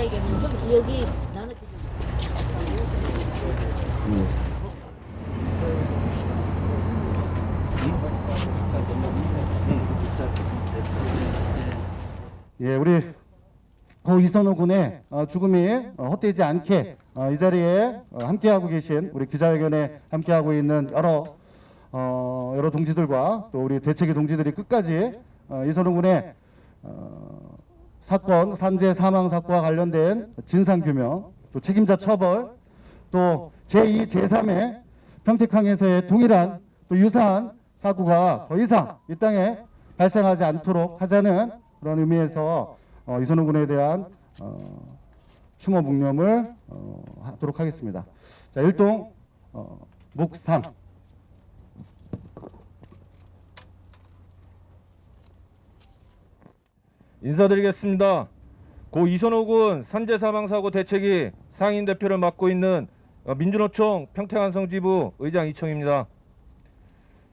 기자에게는 좀 여기 나눠주세요. 예, 우리 고 이선호 군의 죽음이 헛되지 않게 이 자리에 함께하고 계신 우리 기자회견에 함께하고 있는 여러 동지들과 또 우리 대책위 동지들이 끝까지 이선호 군의 사건, 산재 사망 사건과 관련된 진상규명, 또 책임자 처벌, 또 제2, 제3의 평택항에서의 동일한 또 유사한 사고가 더 이상 이 땅에 발생하지 않도록 하자는 그런 의미에서 이선호 군에 대한 추모 묵념을 하도록 하겠습니다. 자, 일동 묵상. 인사드리겠습니다. 고 이선호 군 산재 사망 사고 대책위 상임 대표를 맡고 있는 민주노총 평택안성지부 의장 이청입니다.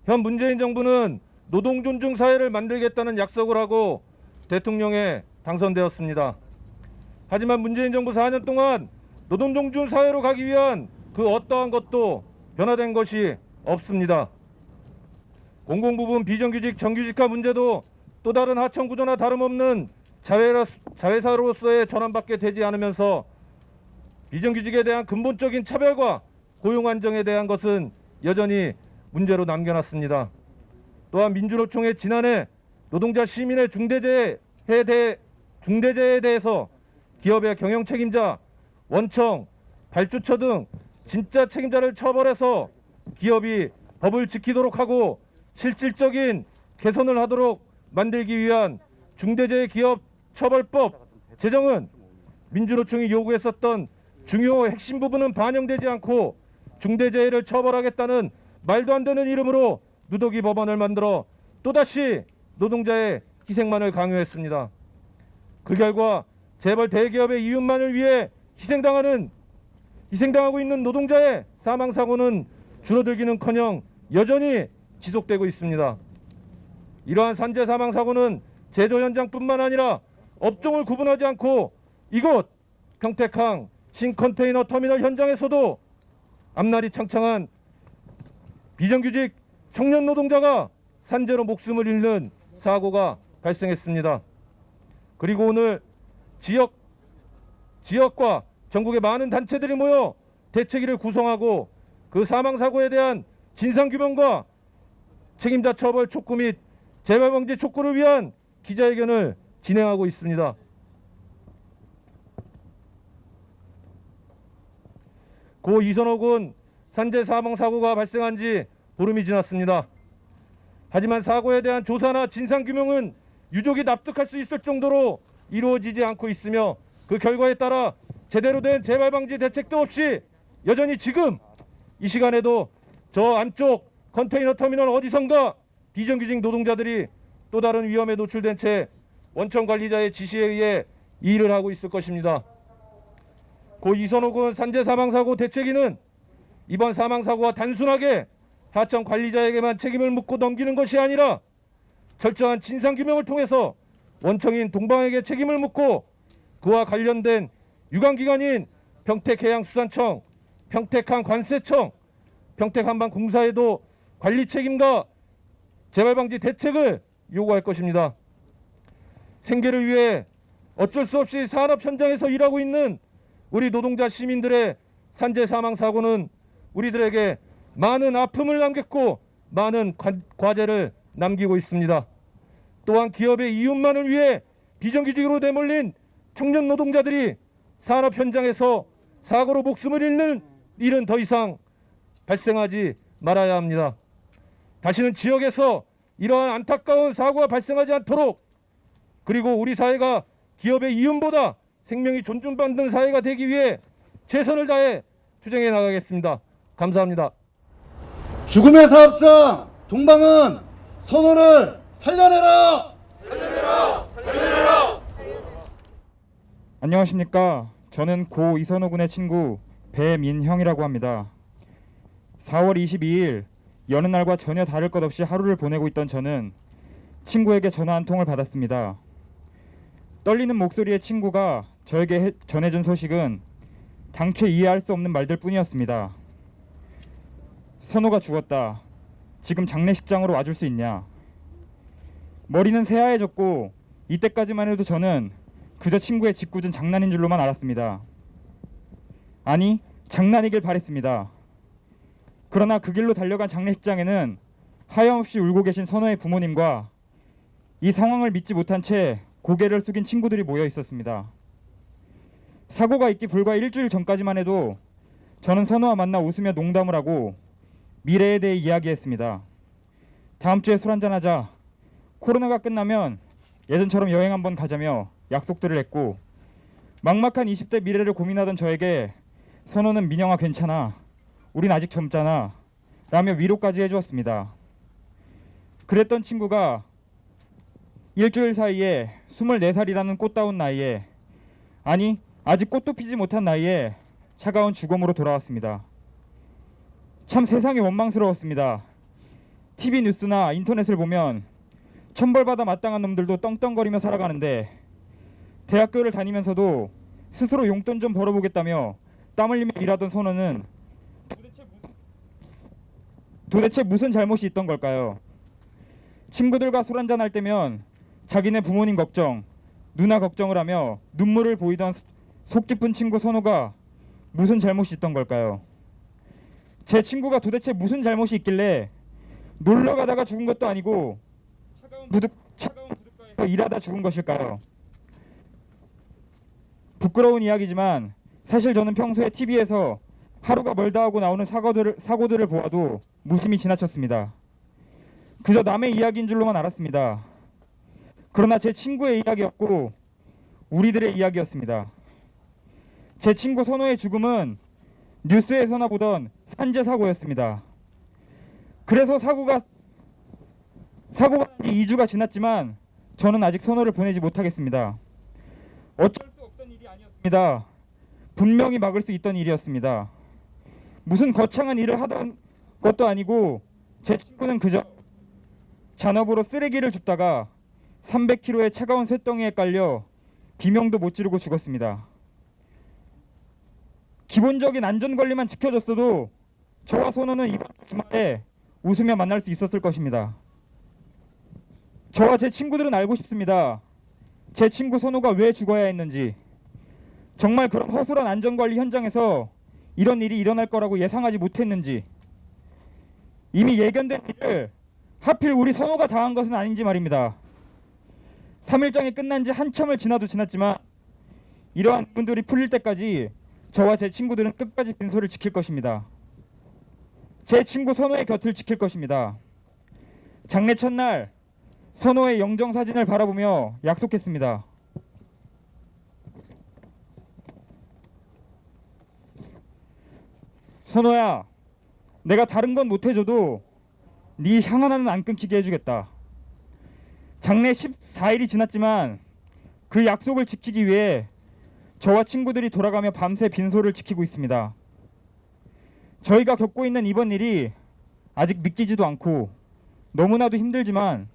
현 문재인 정부는 노동 존중 사회를 만들겠다는 약속을 하고 대통령에 당선되었습니다. 하지만 문재인 정부 4년 동안 노동 존중 사회로 가기 위한 그 어떠한 것도 변화된 것이 없습니다. 공공부문 비정규직 정규직화 문제도 또 다른 하청 구조나 다름없는 자회사로서의 전환밖에 되지 않으면서 비정규직에 대한 근본적인 차별과 고용 안정에 대한 것은 여전히 문제로 남겨놨습니다. 또한 민주노총의 지난해 노동자 시민의 중대재해에 대해서 기업의 경영 책임자, 원청, 발주처 등 진짜 책임자를 처벌해서 기업이 법을 지키도록 하고 실질적인 개선을 하도록 만들기 위한 중대재해기업처벌법 제정은 민주노총이 요구했었던 중요 핵심 부분은 반영되지 않고 중대재해를 처벌하겠다는 말도 안 되는 이름으로 누더기 법안을 만들어 또다시 노동자의 희생만을 강요했습니다. 그 결과 재벌 대기업의 이윤만을 위해 희생당하고 있는 노동자의 사망사고는 줄어들기는커녕 여전히 지속되고 있습니다. 이러한 산재 사망사고는 제조 현장뿐만 아니라 업종을 구분하지 않고 이곳 평택항 신컨테이너 터미널 현장에서도 앞날이 창창한 비정규직 청년 노동자가 산재로 목숨을 잃는 사고가 발생했습니다. 그리고 오늘 지역과 전국의 많은 단체들이 모여 대책위를 구성하고 그 사망사고에 대한 진상규명과 책임자 처벌 촉구 및 재발방지 촉구를 위한 기자회견을 진행하고 있습니다. 고 이선호 군 산재 사망사고가 발생한 지 보름이 지났습니다. 하지만 사고에 대한 조사나 진상규명은 유족이 납득할 수 있을 정도로 이루어지지 않고 있으며 그 결과에 따라 제대로 된 재발방지 대책도 없이 여전히 지금 이 시간에도 저 안쪽 컨테이너 터미널 어디선가 비정규직 노동자들이 또 다른 위험에 노출된 채 원청 관리자의 지시에 의해 이 일을 하고 있을 것입니다. 고 이선호 군 산재 사망사고 대책위는 이번 사망사고와 단순하게 하청 관리자에게만 책임을 묻고 넘기는 것이 아니라 철저한 진상규명을 통해서 원청인 동방에게 책임을 묻고 그와 관련된 유관기관인 평택해양수산청, 평택항관세청, 평택한방공사에도 관리 책임과 재발방지 대책을 요구할 것입니다. 생계를 위해 어쩔 수 없이 산업 현장에서 일하고 있는 우리 노동자 시민들의 산재 사망 사고는 우리들에게 많은 아픔을 남겼고 많은 과제를 남기고 있습니다. 또한 기업의 이윤만을 위해 비정규직으로 내몰린 청년 노동자들이 산업 현장에서 사고로 목숨을 잃는 일은 더 이상 발생하지 말아야 합니다. 다시는 지역에서 이러한 안타까운 사고가 발생하지 않도록, 그리고 우리 사회가 기업의 이윤보다 생명이 존중받는 사회가 되기 위해 최선을 다해 투쟁해 나가겠습니다. 감사합니다. 죽음의 사업장 동방은 선호를 살려내라! 살려내라! 살려내라! 안녕하십니까. 저는 고 이선호 군의 친구 배민형이라고 합니다. 4월 22일 여느 날과 전혀 다를 것 없이 하루를 보내고 있던 저는 친구에게 전화 한 통을 받았습니다. 떨리는 목소리의 친구가 저에게 전해준 소식은 당최 이해할 수 없는 말들 뿐이었습니다. 선호가 죽었다. 지금 장례식장으로 와줄 수 있냐? 머리는 새하얘졌고 이때까지만 해도 저는 그저 친구의 짓궂은 장난인 줄로만 알았습니다. 아니, 장난이길 바랬습니다. 그러나 그 길로 달려간 장례식장에는 하염없이 울고 계신 선호의 부모님과 이 상황을 믿지 못한 채 고개를 숙인 친구들이 모여 있었습니다. 사고가 있기 불과 일주일 전까지만 해도 저는 선호와 만나 웃으며 농담을 하고 미래에 대해 이야기했습니다. 다음 주에 술 한잔하자. 코로나가 끝나면 예전처럼 여행 한번 가자며 약속들을 했고, 막막한 20대 미래를 고민하던 저에게 선호는 민영아 괜찮아. 우린 아직 젊잖아. 라며 위로까지 해주었습니다. 그랬던 친구가 일주일 사이에 24살이라는 꽃다운 나이에, 아니 아직 꽃도 피지 못한 나이에 차가운 죽음으로 돌아왔습니다. 참 세상이 원망스러웠습니다. TV 뉴스나 인터넷을 보면 천벌받아 마땅한 놈들도 떵떵거리며 살아가는데 대학교를 다니면서도 스스로 용돈 좀 벌어보겠다며 땀 흘리며 일하던 선호는 도대체 무슨 잘못이 있던 걸까요? 친구들과 술 한잔 할 때면 자기네 부모님 걱정, 누나 걱정을 하며 눈물을 보이던 속 깊은 친구 선호가 무슨 잘못이 있던 걸까요? 제 친구가 도대체 무슨 잘못이 있길래 놀러 가다가 죽은 것도 아니고 차가운 부둣가에서 일하다 죽은 것일까요? 부끄러운 이야기지만 사실 저는 평소에 TV에서 하루가 멀다 하고 나오는 사고들을 보아도 무심히 지나쳤습니다. 그저 남의 이야기인 줄로만 알았습니다. 그러나 제 친구의 이야기였고 우리들의 이야기였습니다. 제 친구 선호의 죽음은 뉴스에서나 보던 산재 사고였습니다. 그래서 사고가 난 지 2주가 지났지만 저는 아직 선호를 보내지 못하겠습니다. 어쩔 수 없던 일이 아니었습니다. 분명히 막을 수 있던 일이었습니다. 무슨 거창한 일을 하던 것도 아니고 제 친구는 그저 잔업으로 쓰레기를 줍다가 300kg의 차가운 쇳덩이에 깔려 비명도 못 지르고 죽었습니다. 기본적인 안전관리만 지켜줬어도 저와 선호는 이번 주말에 웃으며 만날 수 있었을 것입니다. 저와 제 친구들은 알고 싶습니다. 제 친구 선호가 왜 죽어야 했는지, 정말 그런 허술한 안전관리 현장에서 이런 일이 일어날 거라고 예상하지 못했는지, 이미 예견된 일을 하필 우리 선호가 당한 것은 아닌지 말입니다. 3일장이 끝난 지 한참을 지났지만 이러한 분들이 풀릴 때까지 저와 제 친구들은 끝까지 빈소를 지킬 것입니다. 제 친구 선호의 곁을 지킬 것입니다. 장례 첫날 선호의 영정사진을 바라보며 약속했습니다. 선호야, 내가 다른 건 못해줘도 네 향 하나는 안 끊기게 해주겠다. 장례 14일이 지났지만 그 약속을 지키기 위해 저와 친구들이 돌아가며 밤새 빈소를 지키고 있습니다. 저희가 겪고 있는 이번 일이 아직 믿기지도 않고 너무나도 힘들지만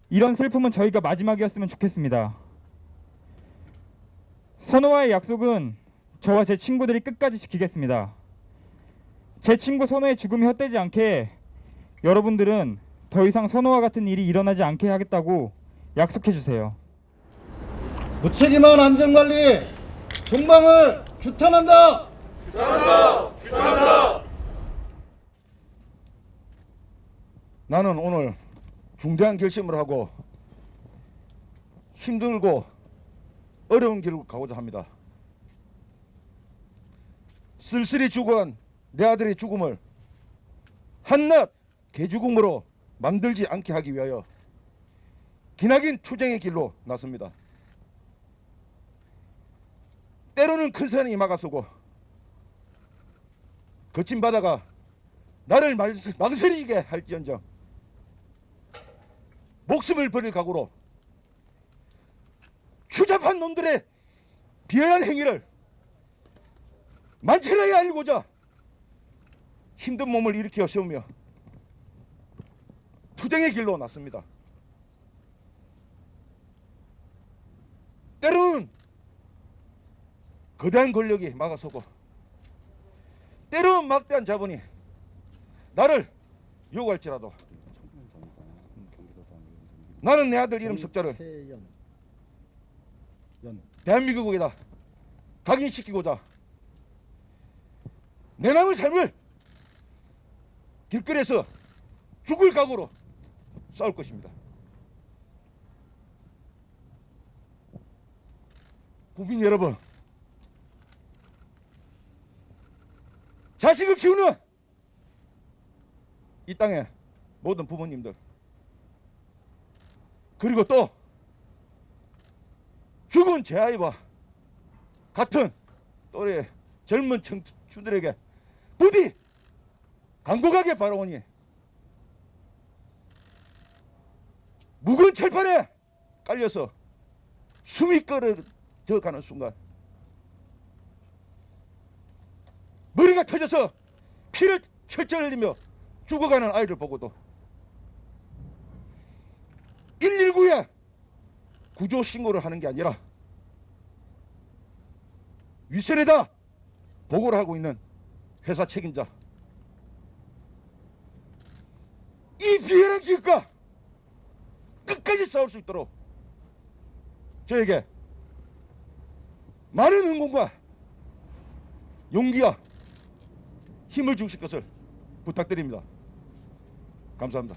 이런 슬픔은 저희가 마지막이었으면 좋겠습니다. 선호와의 약속은 저와 제 친구들이 끝까지 지키겠습니다. 제 친구 선호의 죽음이 헛되지 않게 여러분들은 더 이상 선호와 같은 일이 일어나지 않게 하겠다고 약속해 주세요. 무책임한 안전관리 동방을 규탄한다. 나는 오늘 중대한 결심을 하고 힘들고 어려운 길을 가고자 합니다. 쓸쓸히 죽은 내 아들의 죽음을 한낱 개죽음으로 만들지 않게 하기 위하여 기나긴 투쟁의 길로 나섭니다. 때로는 큰 산이 막아서고 거친 바다가 나를 망설이게 할지언정 목숨을 버릴 각오로 추잡한 놈들의 비열한 행위를 만천하에 알고자 힘든 몸을 일으켜 세우며 투쟁의 길로 났습니다. 때로는 거대한 권력이 막아서고 때로는 막대한 자본이 나를 요구할지라도 나는 내 아들 이름 석자를 대한민국에다 각인시키고자 내 남은 삶을 길거리에서 죽을 각오로 싸울 것입니다. 국민 여러분, 자식을 키우는 이 땅의 모든 부모님들, 그리고 또 죽은 제 아이와 같은 또래 젊은 청춘들에게 부디 간곡하게 바라오니 묵은 철판에 깔려서 숨이 끊어져 가는 순간 머리가 터져서 피를 철철 흘리며 죽어가는 아이를 보고도 119에 구조 신고를 하는 게 아니라 위선에다 보고를 하고 있는 회사 책임자, 이 비열한 기업과 끝까지 싸울 수 있도록 저에게 많은 응원과 용기와 힘을 주실 것을 부탁드립니다. 감사합니다.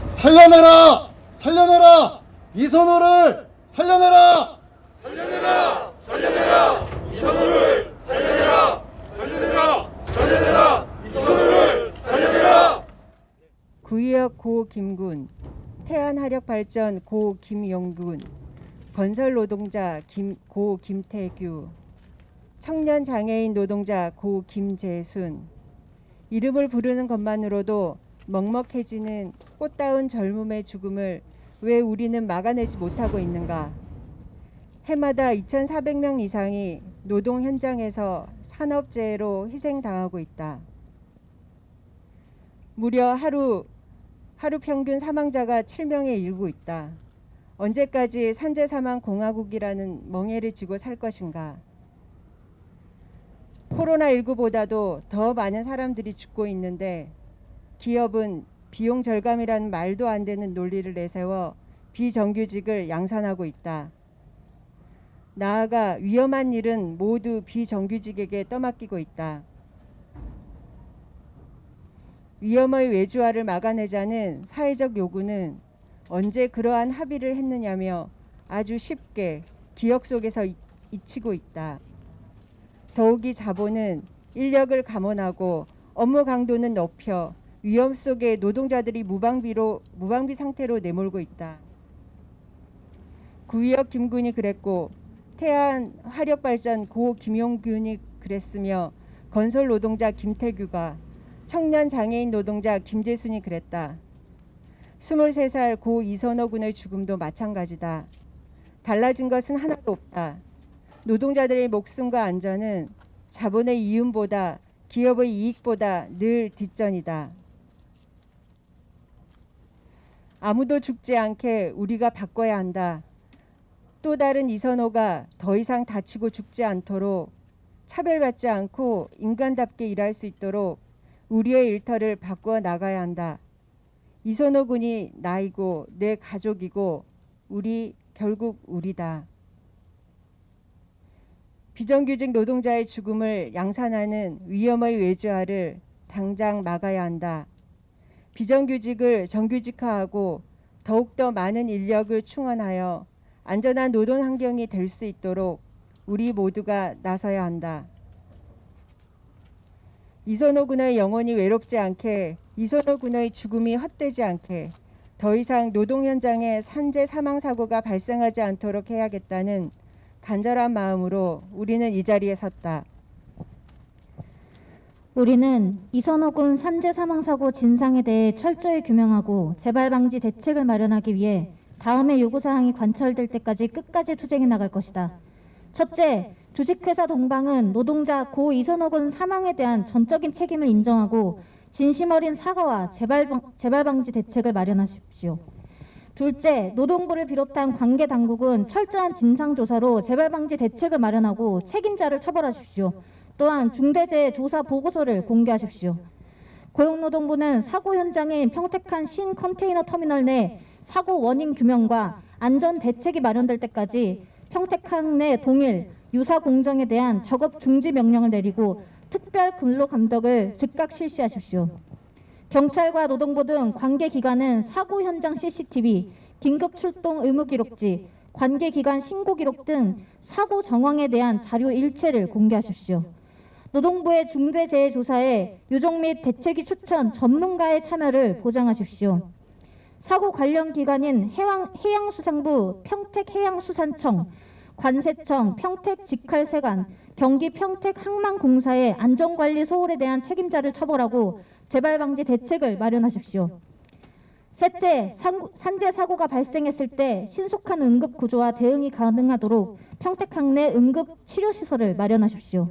살려내라! 살려내라! 이선호를 살려내라! 살려내라! 살려내라! 이선호를 살려내라! 살려내라! 살려내라! 이선호를 살려내라! 구의역 고 김군, 태안화력발전 고 김용군, 건설노동자 고 김태규, 청년장애인 노동자 고 김재순. 이름을 부르는 것만으로도 먹먹해지는 꽃다운 젊음의 죽음을 왜 우리는 막아내지 못하고 있는가? 해마다 2,400명 이상이 노동 현장에서 산업재해로 희생당하고 있다. 무려 하루 평균 사망자가 7명에 이르고 있다. 언제까지 산재사망 공화국이라는 멍해를 지고 살 것인가? 코로나19보다도 더 많은 사람들이 죽고 있는데 기업은 비용 절감이라는 말도 안 되는 논리를 내세워 비정규직을 양산하고 있다. 나아가 위험한 일은 모두 비정규직에게 떠맡기고 있다. 위험의 외주화를 막아내자는 사회적 요구는 언제 그러한 합의를 했느냐며 아주 쉽게 기억 속에서 잊히고 있다. 더욱이 자본은 인력을 감원하고 업무 강도는 높여 위험 속에 노동자들이 무방비 상태로 내몰고 있다. 구의역 김군이 그랬고 태안 화력발전 고 김용균이 그랬으며 건설 노동자 김태규가, 청년 장애인 노동자 김재순이 그랬다. 23살 고 이선호 군의 죽음도 마찬가지다. 달라진 것은 하나도 없다. 노동자들의 목숨과 안전은 자본의 이윤보다 기업의 이익보다 늘 뒷전이다. 아무도 죽지 않게 우리가 바꿔야 한다. 또 다른 이선호가 더 이상 다치고 죽지 않도록, 차별받지 않고 인간답게 일할 수 있도록 우리의 일터를 바꾸어 나가야 한다. 이선호 군이 나이고 내 가족이고 우리 결국 우리다. 비정규직 노동자의 죽음을 양산하는 위험의 외주화를 당장 막아야 한다. 비정규직을 정규직화하고 더욱더 많은 인력을 충원하여 안전한 노동 환경이 될 수 있도록 우리 모두가 나서야 한다. 이선호 군의 영혼이 외롭지 않게, 이선호 군의 죽음이 헛되지 않게 더 이상 노동 현장에 산재 사망 사고가 발생하지 않도록 해야겠다는 간절한 마음으로 우리는 이 자리에 섰다. 우리는 이선호 군 산재 사망 사고 진상에 대해 철저히 규명하고 재발 방지 대책을 마련하기 위해 다음의 요구사항이 관철될 때까지 끝까지 투쟁해 나갈 것이다. 첫째, 주식회사 동방은 노동자 고 이선호 군 사망에 대한 전적인 책임을 인정하고 진심 어린 사과와 재발 방지 대책을 마련하십시오. 둘째, 노동부를 비롯한 관계 당국은 철저한 진상조사로 재발방지 대책을 마련하고 책임자를 처벌하십시오. 또한 중대재해 조사 보고서를 공개하십시오. 고용노동부는 사고 현장인 평택한 신 컨테이너 터미널 내 사고 원인 규명과 안전 대책이 마련될 때까지 평택항 내 동일 유사 공정에 대한 작업 중지 명령을 내리고 특별 근로 감독을 즉각 실시하십시오. 경찰과 노동부 등 관계기관은 사고 현장 CCTV, 긴급 출동 의무 기록지, 관계기관 신고 기록 등 사고 정황에 대한 자료 일체를 공개하십시오. 노동부의 중대재해조사에 유족 및 대책위 추천 전문가의 참여를 보장하십시오. 사고 관련 기관인 해양수산부, 평택해양수산청, 관세청, 평택직할세관, 경기 평택항만공사의 안전관리 소홀에 대한 책임자를 처벌하고 재발방지 대책을 마련하십시오. 셋째, 산재 사고가 발생했을 때 신속한 응급 구조와 대응이 가능하도록 평택항 내 응급 치료시설을 마련하십시오.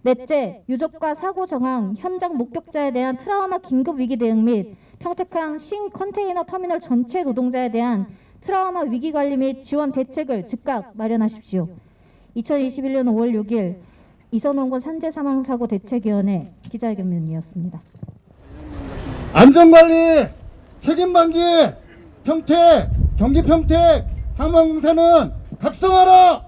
넷째, 유족과 사고 정황, 현장 목격자에 대한 트라우마 긴급 위기 대응 및 평택항 신 컨테이너 터미널 전체 노동자에 대한 트라우마 위기 관리 및 지원 대책을 즉각 마련하십시오. 2021년 5월 6일 이선홍군 산재 사망 사고 대책위원회 기자회견이었습니다. 안전관리 책임방기 평택 경기 평택 항만공사는 각성하라.